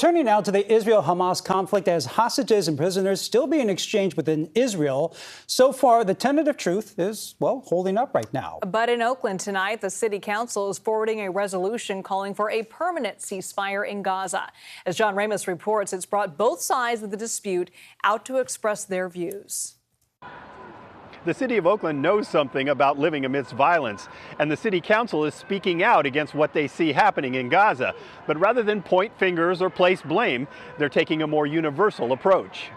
turning now to the Israel-Hamas conflict as hostages and prisoners still being exchanged within Israel. So far, the tentative truce is, well, holding up right now. But in Oakland tonight, the city council is forwarding a resolution calling for a permanent ceasefire in Gaza. As John Ramos reports, it's brought both sides of the dispute out to express their views. The city of Oakland knows something about living amidst violence, and the city council is speaking out against what they see happening in Gaza. But rather than point fingers or place blame, they're taking a more universal approach.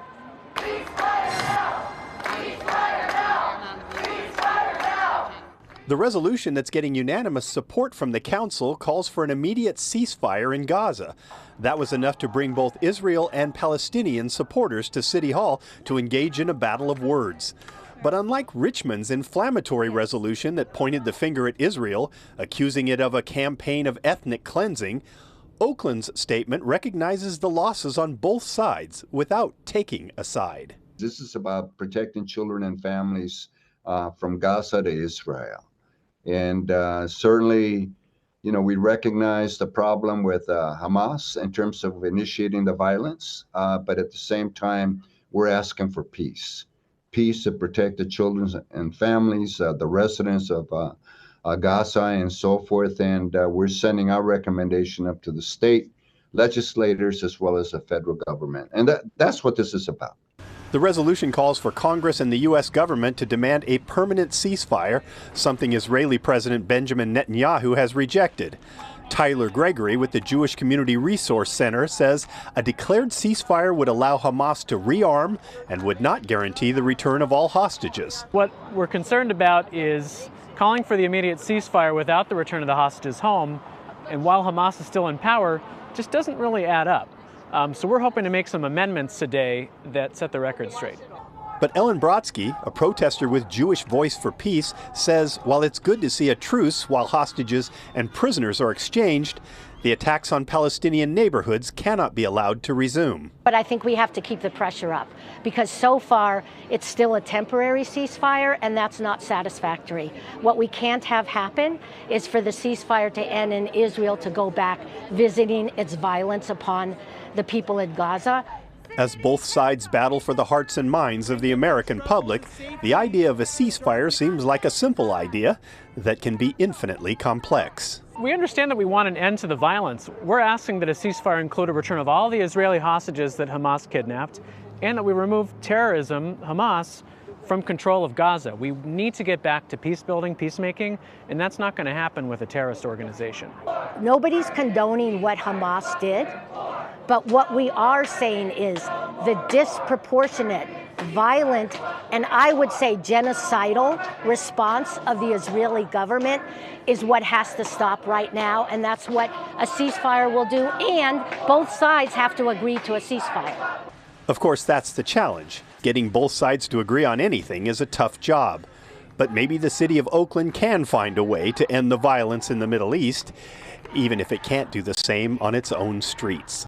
The resolution that's getting unanimous support from the council calls for an immediate ceasefire in Gaza. That was enough to bring both Israel and Palestinian supporters to City Hall to engage in a battle of words. But unlike Richmond's inflammatory resolution that pointed the finger at Israel, accusing it of a campaign of ethnic cleansing, Oakland's statement recognizes the losses on both sides without taking a side. This is about protecting children and families from Gaza to Israel. And certainly, you know, we recognize the problem with Hamas in terms of initiating the violence, but at the same time, we're asking for peace. Peace to protect the children and families, the residents of Gaza and so forth. And we're sending our recommendation up to the state legislators as well as the federal government. And that's what this is about. The resolution calls for Congress and the U.S. government to demand a permanent ceasefire, something Israeli President Benjamin Netanyahu has rejected. Tyler Gregory with the Jewish Community Resource Center says a declared ceasefire would allow Hamas to rearm and would not guarantee the return of all hostages. What we're concerned about is calling for the immediate ceasefire without the return of the hostages home, and while Hamas is still in power, just doesn't really add up. So we're hoping to make some amendments today that set the record straight. But Ellen Brodsky, a protester with Jewish Voice for Peace, says while it's good to see a truce while hostages and prisoners are exchanged, the attacks on Palestinian neighborhoods cannot be allowed to resume. But I think we have to keep the pressure up because so far it's still a temporary ceasefire, and that's not satisfactory. What we can't have happen is for the ceasefire to end and Israel to go back visiting its violence upon the people in Gaza. As both sides battle for the hearts and minds of the American public, the idea of a ceasefire seems like a simple idea that can be infinitely complex. We understand that we want an end to the violence. We're asking that a ceasefire include a return of all the Israeli hostages that Hamas kidnapped, and that we remove terrorism, Hamas, from control of Gaza. We need to get back to peace building, peacemaking, and that's not going to happen with a terrorist organization. Nobody's condoning what Hamas did, but what we are saying is the disproportionate, violent, and I would say genocidal response of the Israeli government is what has to stop right now, and that's what a ceasefire will do, and both sides have to agree to a ceasefire. Of course, that's the challenge. Getting both sides to agree on anything is a tough job. But maybe the city of Oakland can find a way to end the violence in the Middle East, even if it can't do the same on its own streets.